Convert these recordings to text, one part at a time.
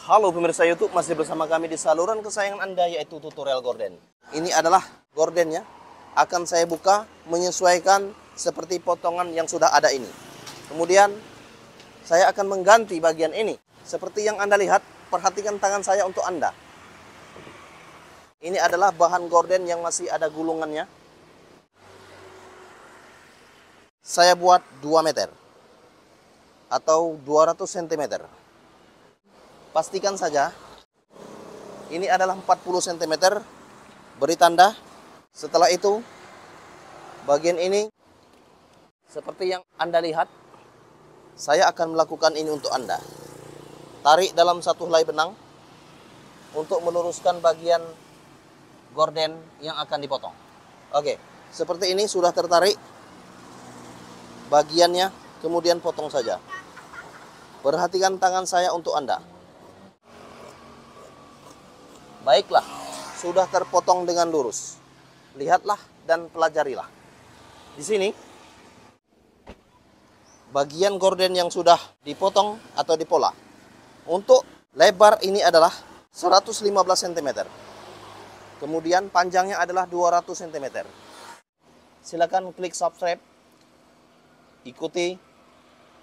Halo pemirsa YouTube, masih bersama kami di saluran kesayangan Anda, yaitu tutorial gorden. Ini adalah gordennya. Akan saya buka menyesuaikan seperti potongan yang sudah ada ini. Kemudian saya akan mengganti bagian ini. Seperti yang Anda lihat, perhatikan tangan saya untuk Anda. Ini adalah bahan gorden yang masih ada gulungannya. Saya buat 2 meter atau 200 cm. Pastikan saja ini adalah 40 cm. Beri tanda. Setelah itu bagian ini seperti yang Anda lihat, saya akan melakukan ini untuk Anda. Tarik dalam satu helai benang untuk meluruskan bagian gorden yang akan dipotong. Oke, seperti ini sudah tertarik bagiannya, kemudian potong saja. Perhatikan tangan saya untuk Anda. Baiklah, sudah terpotong dengan lurus. Lihatlah dan pelajarilah. Di sini, bagian gorden yang sudah dipotong atau dipola. Untuk lebar ini adalah 115 cm. Kemudian panjangnya adalah 200 cm. Silakan klik subscribe. Ikuti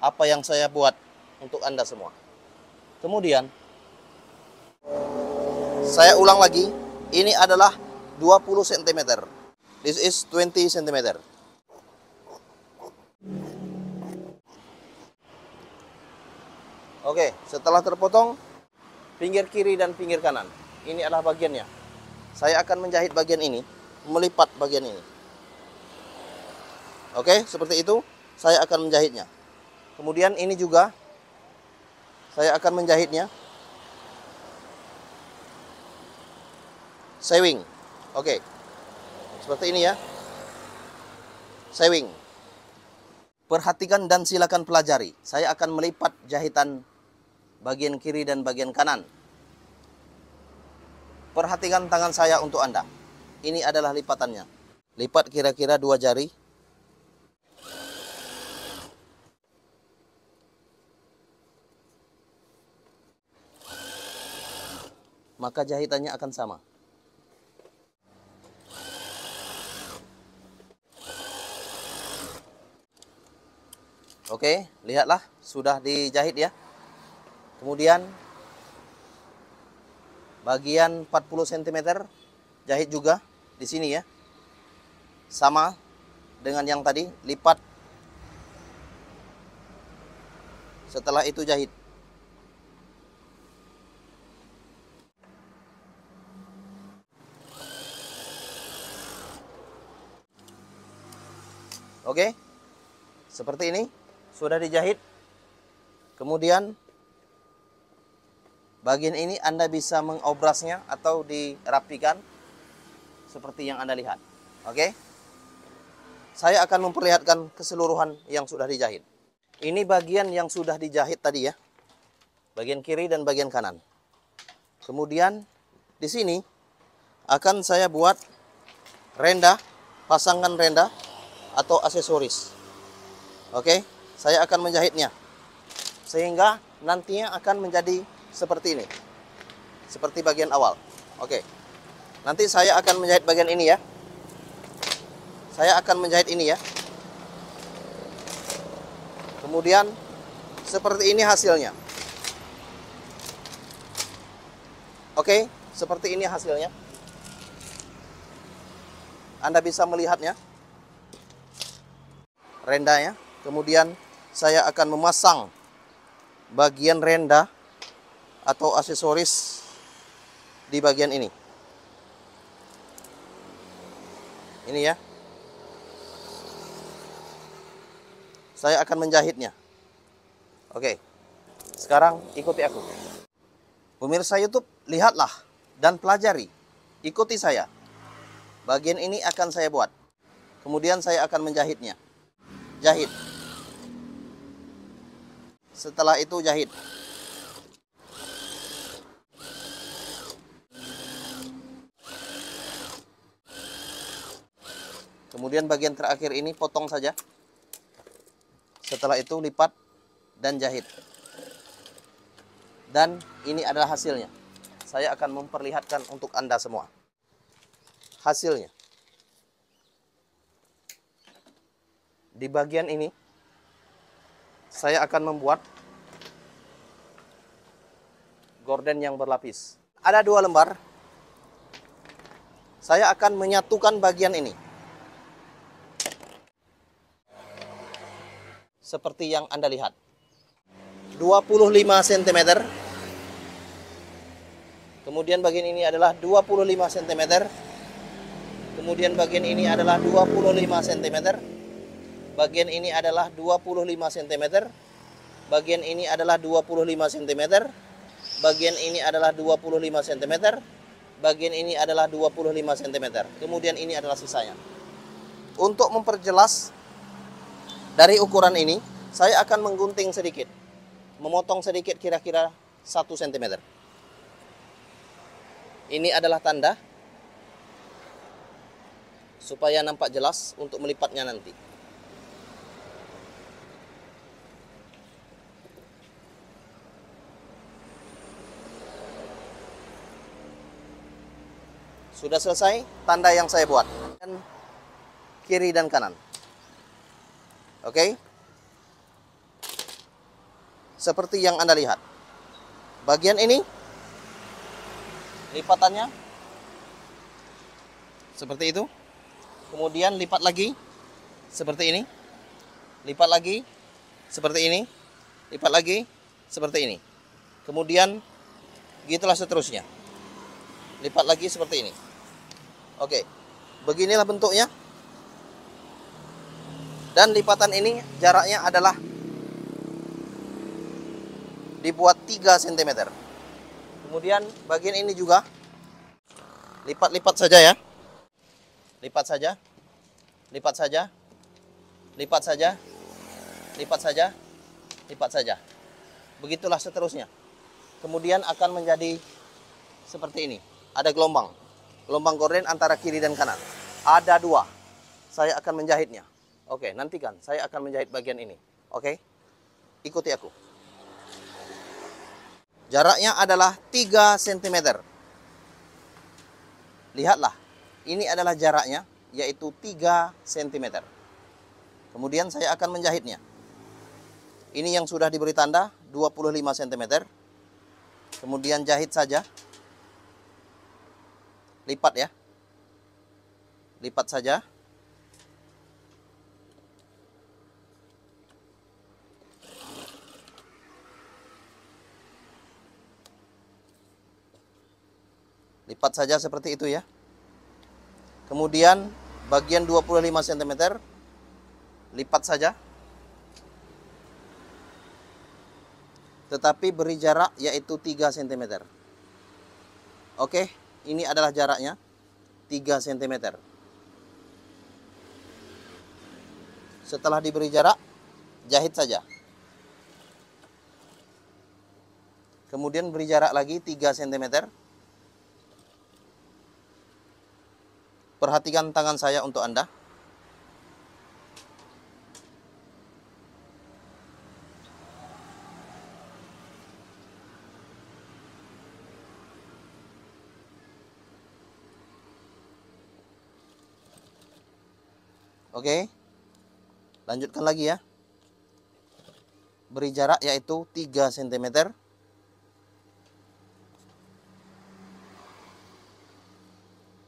apa yang saya buat untuk Anda semua. Kemudian saya ulang lagi, ini adalah 20 cm. This is 20 cm. Oke, setelah terpotong pinggir kiri dan pinggir kanan, ini adalah bagiannya. Saya akan menjahit bagian ini, melipat bagian ini. Oke, seperti itu saya akan menjahitnya. Kemudian ini juga saya akan menjahitnya. Sewing. Oke. Seperti ini ya. Sewing. Perhatikan dan silakan pelajari. Saya akan melipat jahitan bagian kiri dan bagian kanan. Perhatikan tangan saya untuk Anda. Ini adalah lipatannya. Lipat kira-kira 2 jari. Maka jahitannya akan sama. Oke, lihatlah sudah dijahit ya. Kemudian bagian 40 cm jahit juga di sini ya. Sama dengan yang tadi, lipat. Setelah itu jahit. Oke. Seperti ini. Sudah dijahit. Kemudian bagian ini Anda bisa mengobrasnya atau dirapikan seperti yang Anda lihat. Oke. Saya akan memperlihatkan keseluruhan yang sudah dijahit. Ini bagian yang sudah dijahit tadi ya. Bagian kiri dan bagian kanan. Kemudian di sini akan saya buat renda, pasangan renda atau aksesoris. Oke. Saya akan menjahitnya sehingga nantinya akan menjadi seperti ini, seperti bagian awal. Oke, nanti saya akan menjahit bagian ini ya. Saya akan menjahit ini ya. Kemudian seperti ini hasilnya. Oke, seperti ini hasilnya. Anda bisa melihatnya, rendanya. Kemudian saya akan memasang bagian renda atau aksesoris di bagian ini. Ini ya. Saya akan menjahitnya. Oke. Sekarang ikuti aku. Pemirsa YouTube, lihatlah dan pelajari. Ikuti saya. Bagian ini akan saya buat. Kemudian saya akan menjahitnya. Jahit. Setelah itu jahit. Kemudian bagian terakhir ini potong saja. Setelah itu lipat dan jahit. Dan ini adalah hasilnya. Saya akan memperlihatkan untuk Anda semua. Hasilnya. Di bagian ini, saya akan membuat gorden yang berlapis. Ada 2 lembar. Saya akan menyatukan bagian ini. Seperti yang Anda lihat. 25 cm. Kemudian bagian ini adalah 25 cm. Kemudian bagian ini adalah 25 cm. Bagian ini adalah 25 cm. Bagian ini adalah 25 cm. Bagian ini adalah 25 cm. Bagian ini adalah 25 cm. Kemudian ini adalah sisanya. Untuk memperjelas dari ukuran ini, saya akan menggunting sedikit. Memotong sedikit kira-kira 1 cm. Ini adalah tanda supaya nampak jelas untuk melipatnya nanti. Sudah selesai tanda yang saya buat. Dan kiri dan kanan. Oke? Seperti yang Anda lihat. Bagian ini lipatannya seperti itu. Kemudian lipat lagi seperti ini. Lipat lagi seperti ini. Lipat lagi seperti ini. Kemudian gitulah seterusnya. Lipat lagi seperti ini. Oke. Beginilah bentuknya. Dan lipatan ini jaraknya adalah dibuat 3 cm. Kemudian bagian ini juga lipat-lipat saja ya. Lipat saja. Lipat saja. Lipat saja. Lipat saja. Lipat saja. Begitulah seterusnya. Kemudian akan menjadi seperti ini. Ada gelombang. Gelombang gorden antara kiri dan kanan. Ada 2. Saya akan menjahitnya. Oke, nantikan. Saya akan menjahit bagian ini. Oke? Ikuti aku. Jaraknya adalah 3 cm. Lihatlah. Ini adalah jaraknya, yaitu 3 cm. Kemudian saya akan menjahitnya. Ini yang sudah diberi tanda 25 cm. Kemudian jahit saja. Lipat ya. Lipat saja. Lipat saja seperti itu ya. Kemudian bagian 25 cm lipat saja. Tetapi beri jarak yaitu 3 cm. Oke, ini adalah jaraknya 3 cm. Setelah diberi jarak, jahit saja. Kemudian beri jarak lagi 3 cm. Perhatikan tangan saya untuk Anda. Oke. Lanjutkan lagi ya. Beri jarak yaitu 3 cm.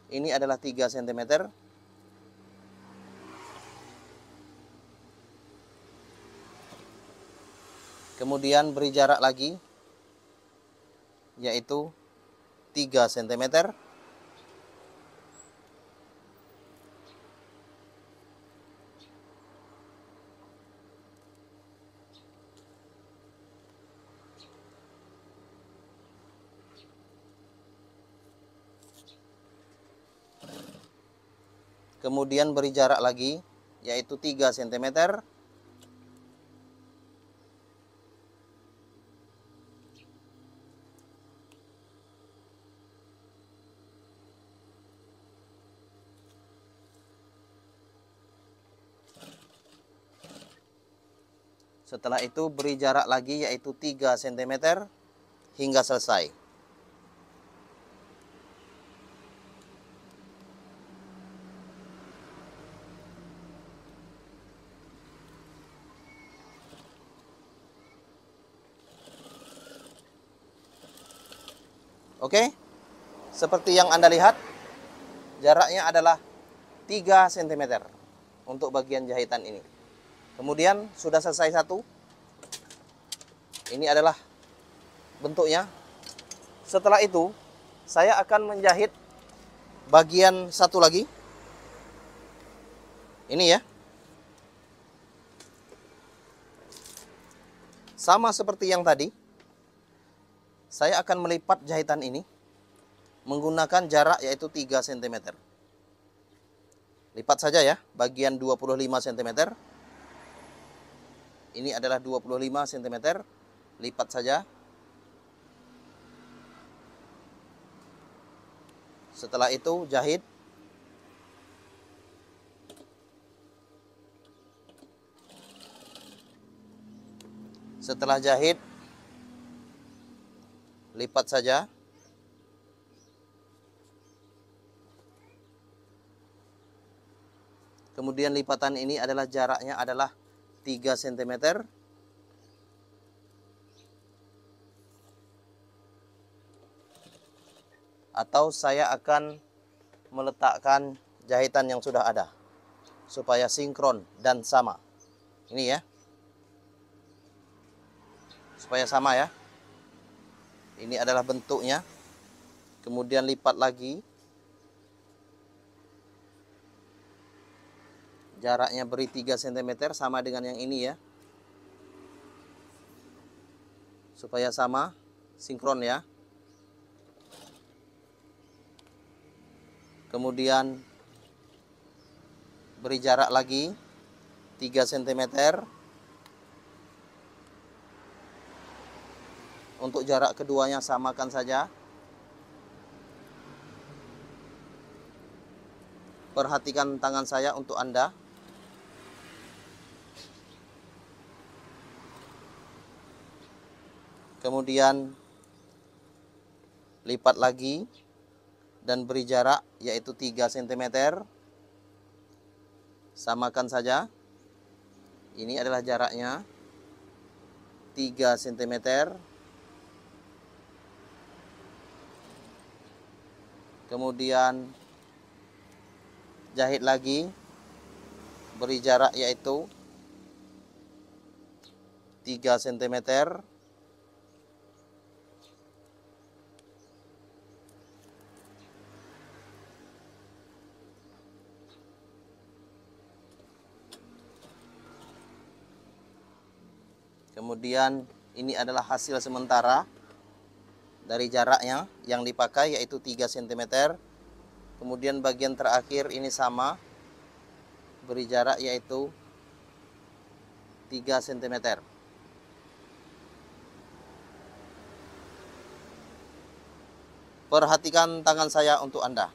Ini adalah 3 cm. Kemudian beri jarak lagi yaitu 3 cm. Kemudian beri jarak lagi yaitu 3 cm. Setelah itu beri jarak lagi yaitu 3 cm. hingga selesai. Oke, seperti yang Anda lihat, jaraknya adalah 3 cm untuk bagian jahitan ini. Kemudian sudah selesai satu. Ini adalah bentuknya. Setelah itu, saya akan menjahit bagian satu lagi. Ini ya. Sama seperti yang tadi. Saya akan melipat jahitan ini menggunakan jarak yaitu 3 cm. Lipat saja ya, bagian 25 cm. Ini adalah 25 cm. Lipat saja. Setelah itu jahit. Setelah jahit, lipat saja. Kemudian lipatan ini adalah jaraknya adalah 3 cm. Atau saya akan meletakkan jahitan yang sudah ada supaya sinkron dan sama. Ini ya. Supaya sama ya. Ini adalah bentuknya. Kemudian lipat lagi. Jaraknya beri 3 cm sama dengan yang ini ya. Supaya sama, sinkron ya. Kemudian beri jarak lagi 3 cm. Untuk jarak keduanya samakan saja. Perhatikan tangan saya untuk Anda. Kemudian lipat lagi dan beri jarak yaitu 3 cm. Samakan saja. Ini adalah jaraknya 3 cm. Kemudian jahit lagi, beri jarak yaitu 3 cm. Kemudian ini adalah hasil sementara dari jaraknya yang dipakai yaitu 3 cm. Kemudian bagian terakhir ini sama. Beri jarak yaitu 3 cm. Perhatikan tangan saya untuk Anda.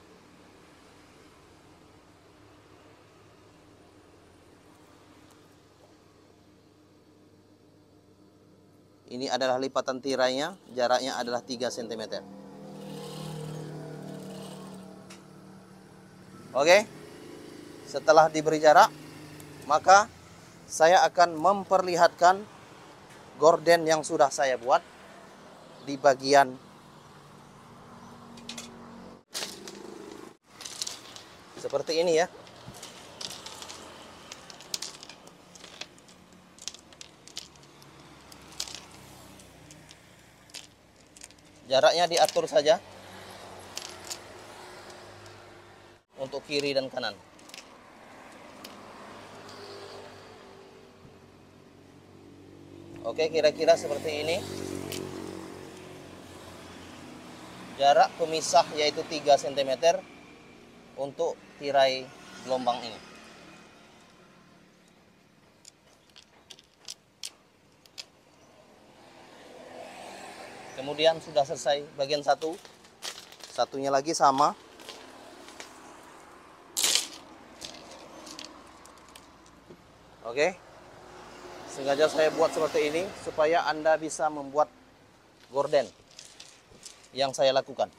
Ini adalah lipatan tirainya, jaraknya adalah 3 cm. Oke, setelah diberi jarak, maka saya akan memperlihatkan gorden yang sudah saya buat di bagian seperti ini ya. Jaraknya diatur saja untuk kiri dan kanan. Oke, kira-kira seperti ini. Jarak pemisah yaitu 3 cm untuk tirai gelombang ini. Kemudian sudah selesai bagian satu. Satunya lagi sama. Oke. Sengaja saya buat seperti ini supaya Anda bisa membuat gorden yang saya lakukan.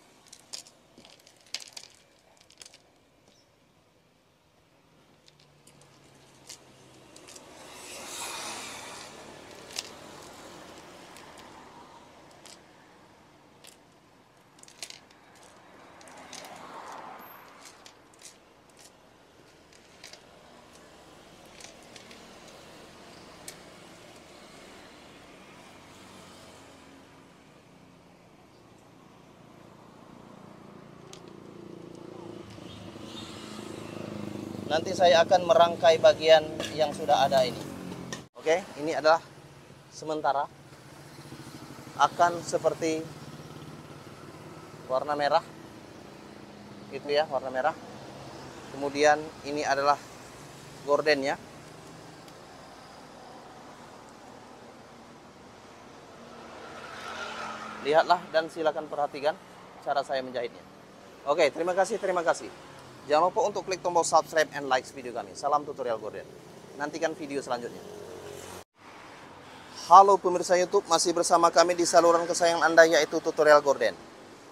Nanti saya akan merangkai bagian yang sudah ada ini. Oke, ini adalah sementara. Akan seperti warna merah. Itu ya, warna merah. Kemudian ini adalah gordennya. Lihatlah dan silakan perhatikan cara saya menjahitnya. Oke, terima kasih, terima kasih. Jangan lupa untuk klik tombol subscribe and like video kami. Salam tutorial gorden. Nantikan video selanjutnya. Halo pemirsa YouTube, masih bersama kami di saluran kesayangan Anda, yaitu tutorial gorden.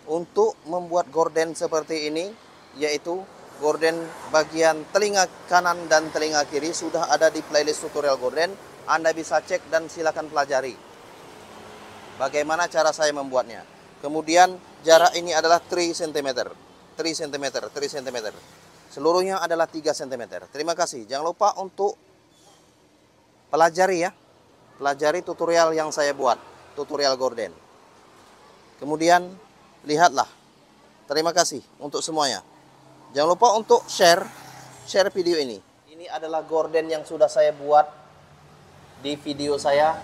Untuk membuat gorden seperti ini, yaitu gorden bagian telinga kanan dan telinga kiri, sudah ada di playlist tutorial gorden. Anda bisa cek dan silakan pelajari bagaimana cara saya membuatnya. Kemudian jarak ini adalah 3 cm. 3 cm, 3 cm. Seluruhnya adalah 3 cm. Terima kasih. Jangan lupa untuk pelajari ya. Pelajari tutorial yang saya buat, tutorial gorden. Kemudian lihatlah. Terima kasih untuk semuanya. Jangan lupa untuk share video ini. Ini adalah gorden yang sudah saya buat di video saya.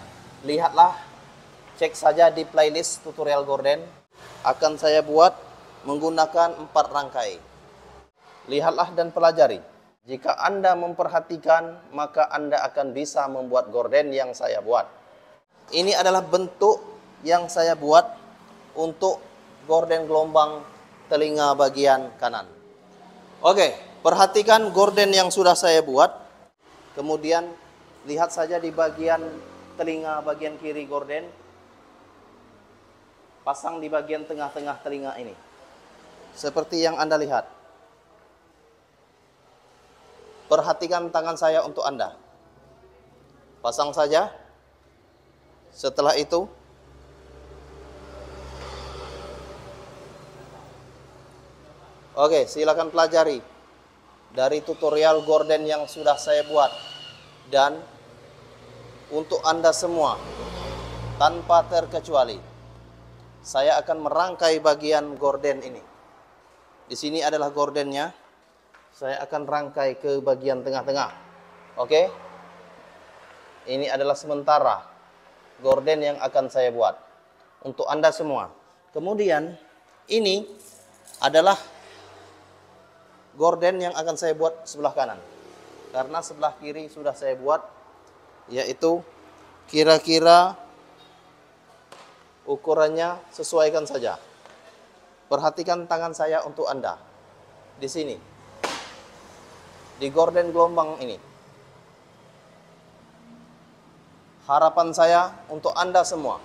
Lihatlah, cek saja di playlist tutorial gorden. Akan saya buat menggunakan 4 rangkai. Lihatlah dan pelajari. Jika Anda memperhatikan, maka Anda akan bisa membuat gorden yang saya buat. Ini adalah bentuk yang saya buat untuk gorden gelombang telinga bagian kanan. Oke, perhatikan gorden yang sudah saya buat. Kemudian lihat saja di bagian telinga bagian kiri gorden. Pasang di bagian tengah-tengah telinga ini. Seperti yang Anda lihat. Perhatikan tangan saya untuk Anda. Pasang saja. Setelah itu, oke, silakan pelajari dari tutorial gorden yang sudah saya buat. Dan untuk Anda semua, tanpa terkecuali, saya akan merangkai bagian gorden ini. Di sini adalah gordennya. Saya akan rangkai ke bagian tengah-tengah. Oke? Ini adalah sementara gorden yang akan saya buat untuk Anda semua. Kemudian ini adalah gorden yang akan saya buat sebelah kanan. Karena sebelah kiri sudah saya buat, yaitu kira-kira ukurannya sesuaikan saja. Perhatikan tangan saya untuk Anda. Di sini. Di gorden gelombang ini. Harapan saya untuk Anda semua.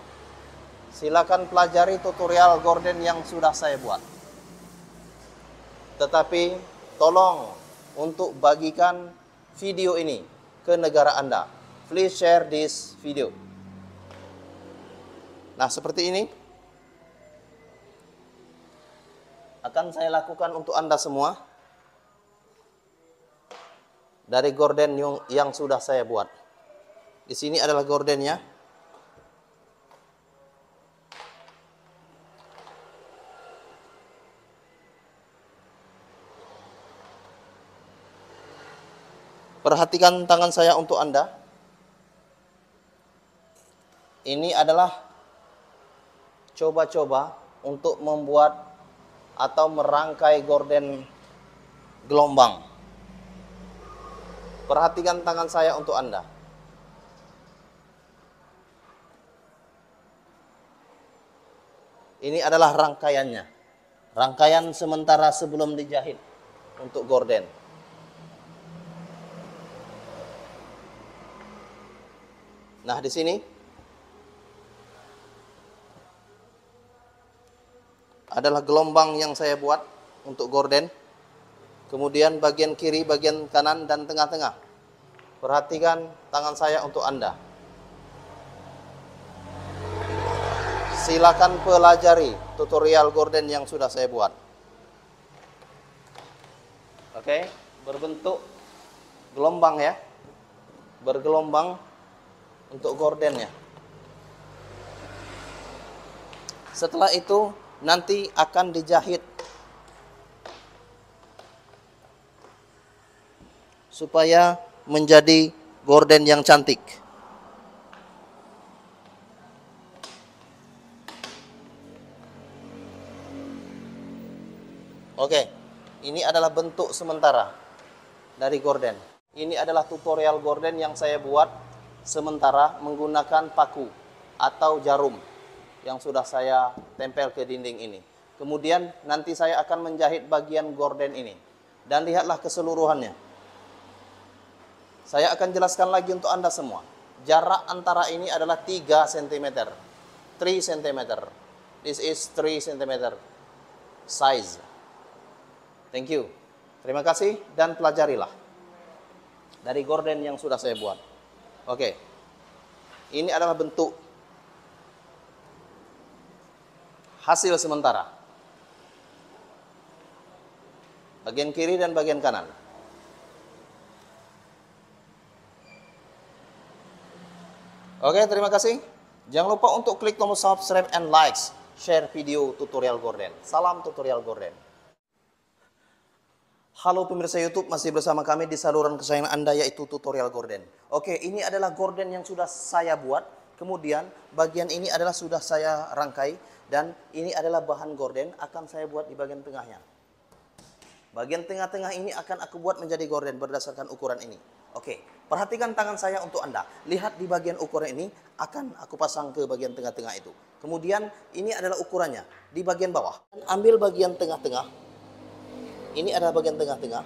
Silakan pelajari tutorial gorden yang sudah saya buat. Tetapi tolong untuk bagikan video ini ke negara Anda. Please share this video. Nah, seperti ini akan saya lakukan untuk Anda semua dari gorden yang sudah saya buat. Di sini adalah gordennya. Perhatikan tangan saya untuk Anda. Ini adalah coba-coba untuk membuat atau merangkai gorden gelombang. Perhatikan tangan saya untuk Anda. Ini adalah rangkaiannya. Rangkaian sementara sebelum dijahit untuk gorden. Nah, di sini adalah gelombang yang saya buat untuk gorden. Kemudian bagian kiri, bagian kanan, dan tengah-tengah. Perhatikan tangan saya untuk Anda. Silakan pelajari tutorial gorden yang sudah saya buat. Oke, berbentuk gelombang ya. Bergelombang untuk gordennya. Setelah itu nanti akan dijahit supaya menjadi gorden yang cantik. Oke, ini adalah bentuk sementara dari gorden. Ini adalah tutorial gorden yang saya buat sementara menggunakan paku atau jarum yang sudah saya tempel ke dinding ini. Kemudian nanti saya akan menjahit bagian gorden ini. Dan lihatlah keseluruhannya. Saya akan jelaskan lagi untuk Anda semua. Jarak antara ini adalah 3 cm. 3 cm. This is 3 cm size. Thank you. Terima kasih dan pelajarilah dari gorden yang sudah saya buat. Oke. Ini adalah bentuk hasil sementara. Bagian kiri dan bagian kanan. Oke, terima kasih. Jangan lupa untuk klik tombol subscribe and likes, share video tutorial gorden. Salam tutorial gorden. Halo pemirsa YouTube, masih bersama kami di saluran kesayangan Anda yaitu tutorial gorden. Oke, ini adalah gorden yang sudah saya buat. Kemudian bagian ini adalah sudah saya rangkai dan ini adalah bahan gorden akan saya buat di bagian tengahnya. Bagian tengah-tengah ini akan aku buat menjadi gorden berdasarkan ukuran ini. Oke, perhatikan tangan saya untuk Anda. Lihat di bagian ukuran ini akan aku pasang ke bagian tengah-tengah itu. Kemudian ini adalah ukurannya di bagian bawah. Ambil bagian tengah-tengah. Ini adalah bagian tengah-tengah.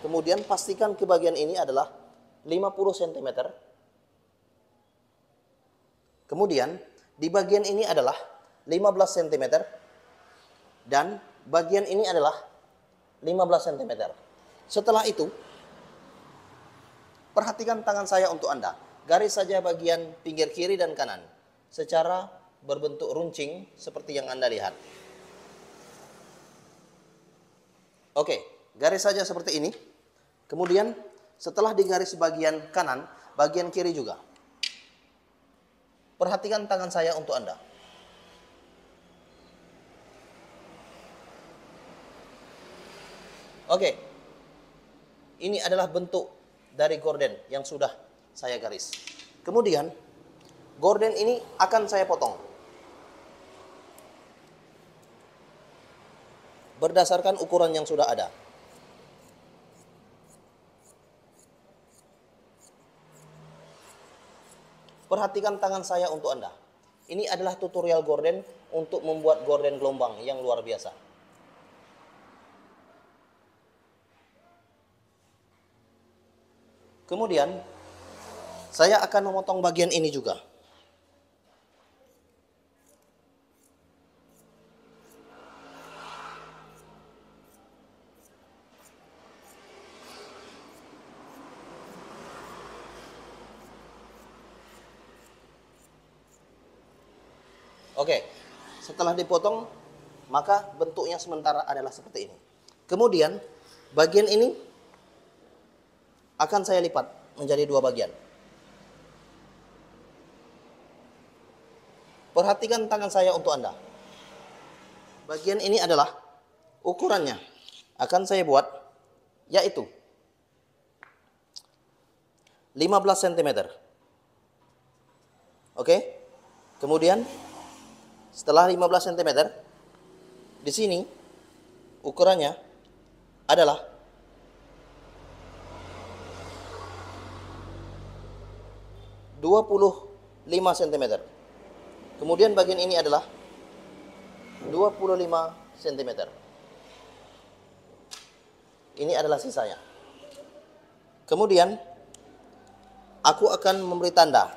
Kemudian pastikan ke bagian ini adalah 50 cm. Kemudian di bagian ini adalah 15 cm. Dan bagian ini adalah 15 cm. Setelah itu, perhatikan tangan saya untuk Anda. Garis saja bagian pinggir kiri dan kanan. Secara berbentuk runcing seperti yang Anda lihat. Oke, garis saja seperti ini. Kemudian setelah digaris bagian kanan, bagian kiri juga. Perhatikan tangan saya untuk Anda. Oke, ini adalah bentuk dari gorden yang sudah saya garis. Kemudian, gorden ini akan saya potong. Berdasarkan ukuran yang sudah ada. Perhatikan tangan saya untuk Anda. Ini adalah tutorial gorden untuk membuat gorden gelombang yang luar biasa. Kemudian, saya akan memotong bagian ini juga. Oke, setelah dipotong, maka bentuknya sementara adalah seperti ini. Kemudian, bagian ini akan saya lipat menjadi 2 bagian. Perhatikan tangan saya untuk Anda. Bagian ini adalah ukurannya. Akan saya buat, yaitu 15 cm. Oke? Kemudian, setelah 15 cm, di sini ukurannya adalah 25 cm. Kemudian bagian ini adalah 25 cm. Ini adalah sisanya. Kemudian aku akan memberi tanda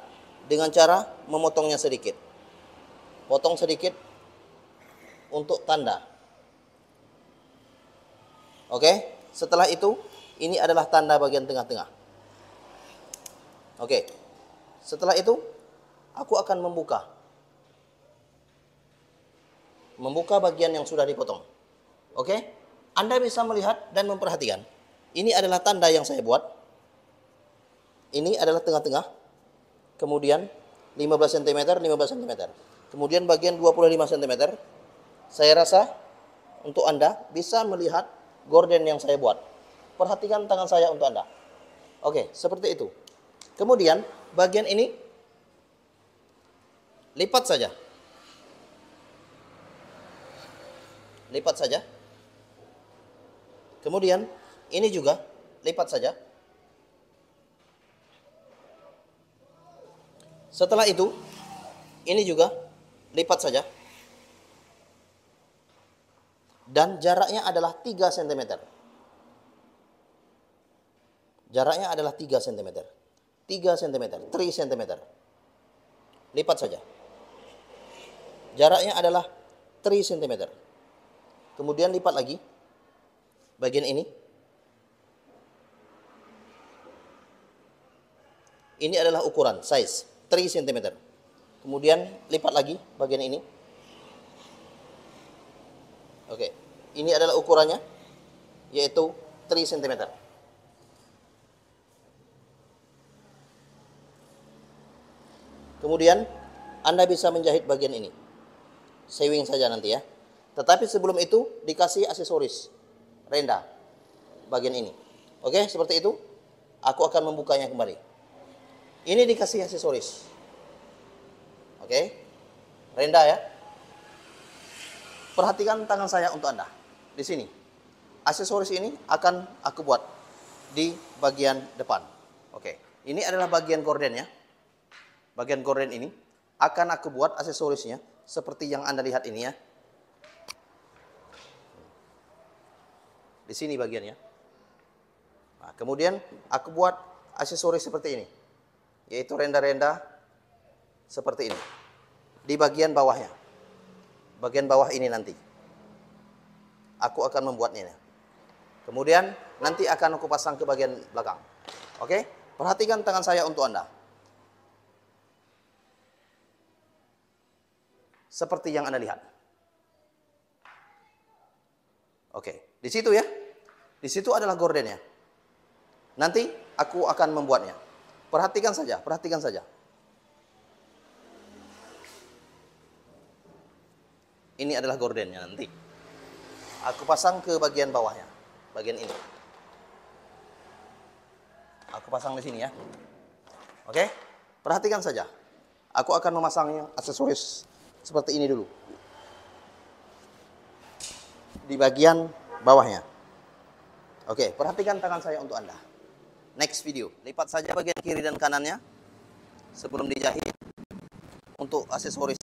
dengan cara memotongnya sedikit. Potong sedikit. untuk tanda. Oke, setelah itu ini adalah tanda bagian tengah-tengah. Oke, setelah itu aku akan membuka bagian yang sudah dipotong. Oke, Anda bisa melihat dan memperhatikan. Ini adalah tanda yang saya buat. Ini adalah tengah-tengah. Kemudian 15 cm, 15 cm. Kemudian bagian 25 cm. Saya rasa untuk Anda bisa melihat gorden yang saya buat. Perhatikan tangan saya untuk Anda. Oke, seperti itu. Kemudian bagian ini lipat saja. Lipat saja. Kemudian ini juga lipat saja. Setelah itu ini juga lipat saja. Dan jaraknya adalah 3 cm. Jaraknya adalah 3 cm. 3 cm, 3 cm. Lipat saja. Jaraknya adalah 3 cm. Kemudian lipat lagi. Bagian ini. Ini adalah ukuran, size, 3 cm. Kemudian lipat lagi bagian ini. Oke, ini adalah ukurannya, yaitu 3 cm. Kemudian Anda bisa menjahit bagian ini. Sewing saja nanti ya. Tetapi sebelum itu dikasih aksesoris renda bagian ini. Oke, seperti itu. Aku akan membukanya kembali. Ini dikasih aksesoris. Oke, renda ya. Perhatikan tangan saya untuk Anda. Di sini. Aksesoris ini akan aku buat di bagian depan. Oke, ini adalah bagian gorden ya. Bagian gorden ini akan aku buat aksesorisnya seperti yang Anda lihat ini ya. Di sini bagiannya. Nah, kemudian aku buat aksesoris seperti ini. Yaitu renda-renda seperti ini. Di bagian bawahnya. Bagian bawah ini nanti. Aku akan membuatnya. Kemudian nanti akan aku pasang ke bagian belakang. Oke? Perhatikan tangan saya untuk Anda. Seperti yang Anda lihat. Oke, di situ ya. Di situ adalah gordennya. Nanti aku akan membuatnya. Perhatikan saja, perhatikan saja. Ini adalah gordennya nanti. Aku pasang ke bagian bawahnya, bagian ini. Aku pasang di sini ya. Oke? Perhatikan saja. Aku akan memasangnya aksesoris seperti ini dulu. Di bagian bawahnya. Oke, perhatikan tangan saya untuk Anda. Next video, lipat saja bagian kiri dan kanannya sebelum dijahit untuk aksesoris.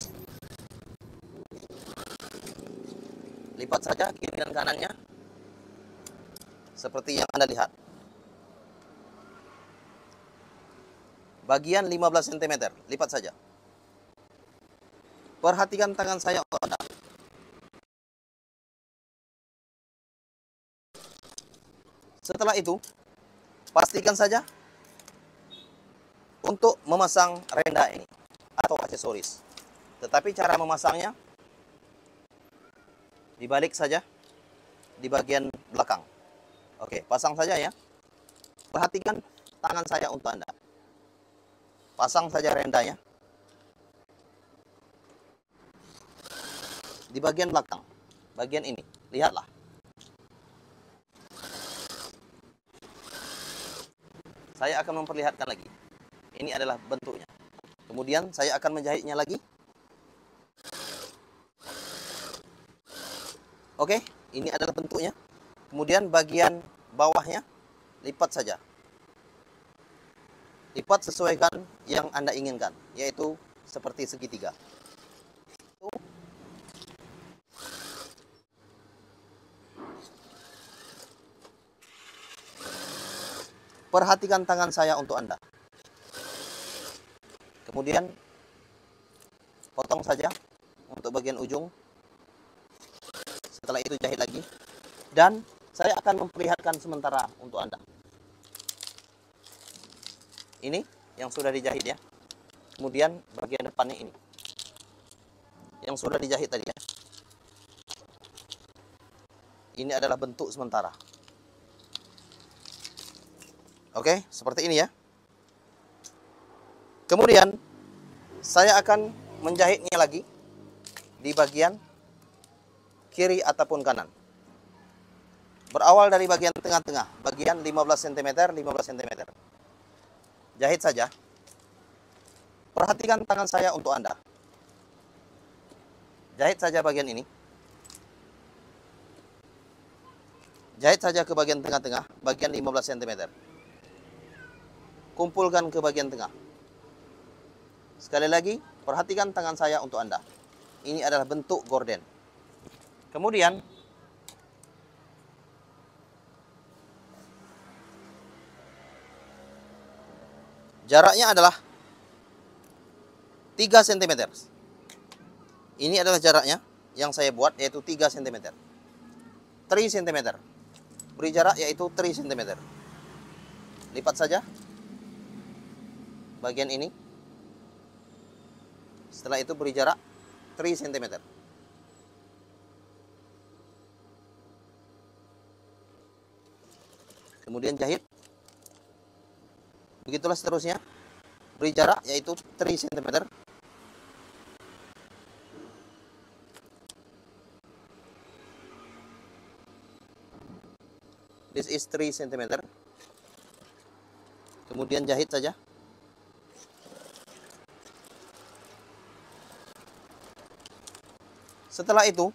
Lipat saja kiri dan kanannya seperti yang Anda lihat. Bagian 15 cm, lipat saja. Perhatikan tangan saya untuk Anda. Setelah itu, pastikan saja untuk memasang renda ini atau aksesoris. Tetapi cara memasangnya dibalik saja di bagian belakang. Oke, pasang saja ya. Perhatikan tangan saya untuk Anda. Pasang saja rendanya di bagian belakang, bagian ini. Lihatlah. Saya akan memperlihatkan lagi. Ini adalah bentuknya. Kemudian saya akan menjahitnya lagi. Oke, ini adalah bentuknya. Kemudian bagian bawahnya lipat saja. Lipat sesuaikan yang Anda inginkan, yaitu seperti segitiga. Perhatikan tangan saya untuk Anda. Kemudian potong saja untuk bagian ujung. Setelah itu jahit lagi. Dan saya akan memperlihatkan sementara untuk Anda. Ini yang sudah dijahit ya. Kemudian bagian depannya ini. Yang sudah dijahit tadi ya. Ini adalah bentuk sementara. Oke, seperti ini ya. Kemudian saya akan menjahitnya lagi di bagian kiri ataupun kanan. Berawal dari bagian tengah-tengah, bagian 15 cm, 15 cm. Jahit saja. Perhatikan tangan saya untuk Anda. Jahit saja bagian ini. Jahit saja ke bagian tengah-tengah, bagian 15 cm. Kumpulkan ke bagian tengah. Sekali lagi, perhatikan tangan saya untuk Anda. Ini adalah bentuk gorden. Kemudian, jaraknya adalah 3 cm. Ini adalah jaraknya yang saya buat, yaitu 3 cm. 3 cm. Beri jarak yaitu 3 cm. Lipat saja bagian ini. Setelah itu beri jarak 3 cm. Kemudian jahit. Begitulah seterusnya. Beri jarak yaitu 3 cm. This is 3 cm. Kemudian jahit saja. Setelah itu,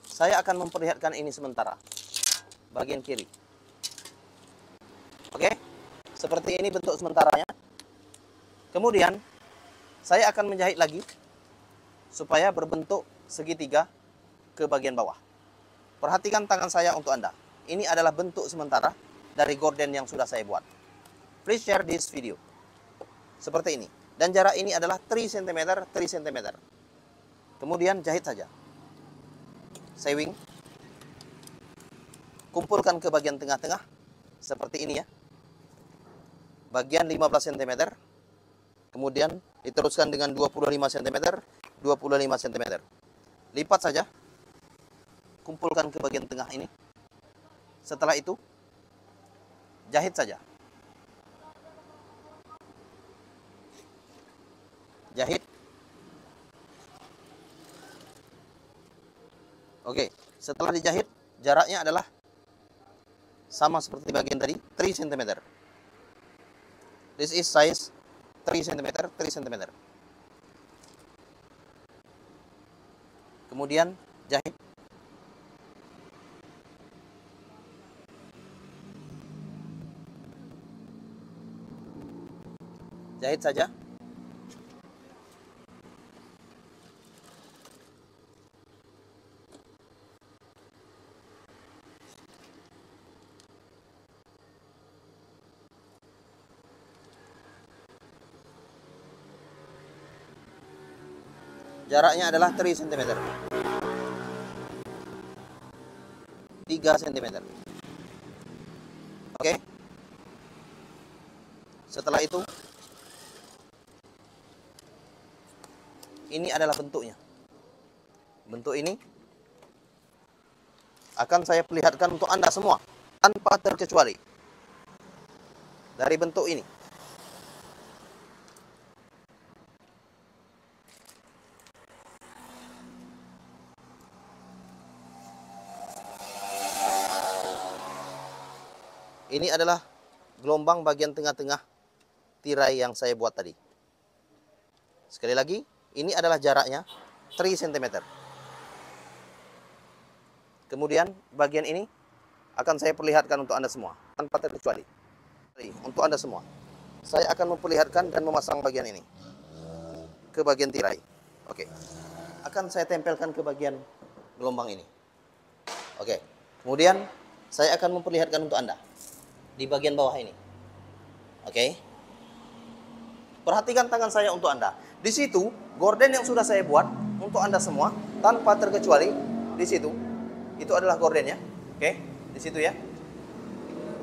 saya akan memperlihatkan ini sementara. Bagian kiri. Oke? Seperti ini bentuk sementaranya. Kemudian, saya akan menjahit lagi supaya berbentuk segitiga ke bagian bawah. Perhatikan tangan saya untuk Anda. Ini adalah bentuk sementara dari gorden yang sudah saya buat. Please share this video. Seperti ini. Dan jarak ini adalah 3 cm, 3 cm. Kemudian jahit saja. Sewing. Kumpulkan ke bagian tengah-tengah. Seperti ini ya. Bagian 15 cm. Kemudian diteruskan dengan 25 cm, 25 cm. Lipat saja. Kumpulkan ke bagian tengah ini. Setelah itu, jahit saja. Jahit. Oke, setelah dijahit, jaraknya adalah sama seperti bagian tadi, 3 cm. This is size 3 cm, 3 cm. Kemudian jahit. Jahit saja. Jaraknya adalah 3 cm. 3 cm. Oke. Setelah itu, ini adalah bentuknya. Bentuk ini akan saya perlihatkan untuk Anda semua tanpa terkecuali. Dari bentuk ini. Ini adalah gelombang bagian tengah-tengah tirai yang saya buat tadi. Sekali lagi, ini adalah jaraknya 3 cm. Kemudian bagian ini akan saya perlihatkan untuk Anda semua tanpa terkecuali. Untuk Anda semua, saya akan memperlihatkan dan memasang bagian ini ke bagian tirai. Oke. Akan saya tempelkan ke bagian gelombang ini. Oke. Kemudian saya akan memperlihatkan untuk Anda di bagian bawah ini. Oke. Perhatikan tangan saya untuk Anda. Di situ, gorden yang sudah saya buat untuk Anda semua, tanpa terkecuali, di situ, Itu adalah gorden ya. Oke, di situ ya.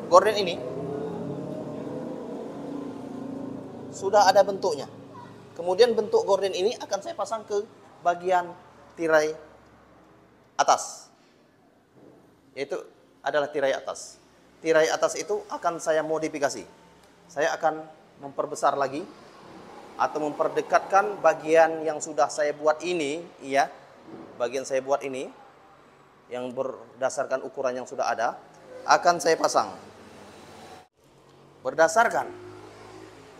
Gorden ini sudah ada bentuknya. Kemudian bentuk gorden ini akan saya pasang ke bagian tirai atas. Yaitu adalah tirai atas. Tirai atas itu akan saya modifikasi. Saya akan memperbesar lagi atau memperdekatkan bagian yang sudah saya buat ini, ya. Bagian saya buat ini yang berdasarkan ukuran yang sudah ada akan saya pasang berdasarkan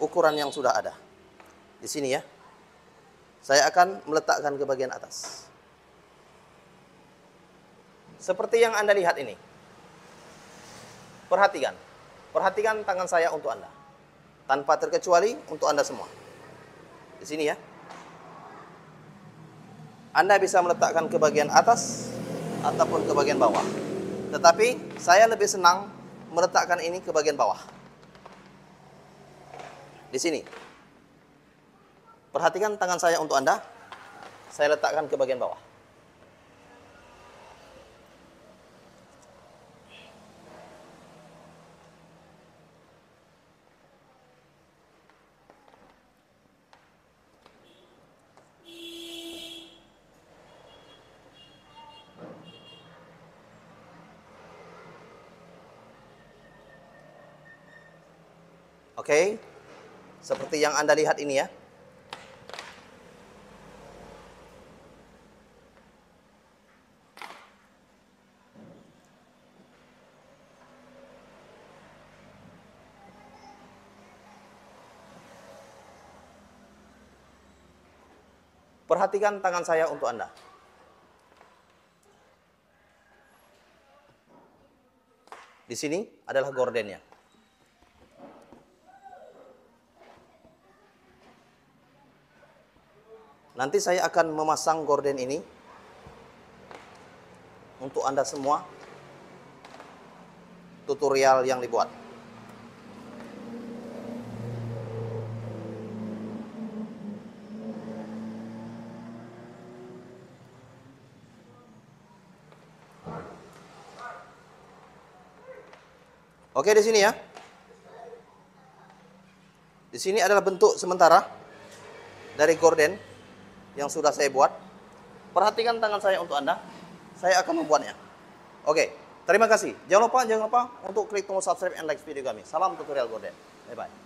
ukuran yang sudah ada. Di sini ya. Saya akan meletakkan ke bagian atas. Seperti yang Anda lihat ini. Perhatikan. Perhatikan tangan saya untuk Anda. Tanpa terkecuali untuk Anda semua. Di sini ya. Anda bisa meletakkan ke bagian atas ataupun ke bagian bawah. Tetapi saya lebih senang meletakkan ini ke bagian bawah. Di sini. Perhatikan tangan saya untuk Anda. Saya letakkan ke bagian bawah. Oke. Seperti yang Anda lihat ini ya. Perhatikan tangan saya untuk Anda. Di sini adalah gordennya. Nanti saya akan memasang gorden ini untuk Anda semua tutorial yang dibuat. Oke, di sini ya. Di sini adalah bentuk sementara dari gorden yang sudah saya buat. Perhatikan tangan saya untuk Anda. Saya akan membuatnya. Oke, terima kasih. Jangan lupa untuk klik tombol subscribe and like video kami. Salam tutorial gorden. Bye-bye.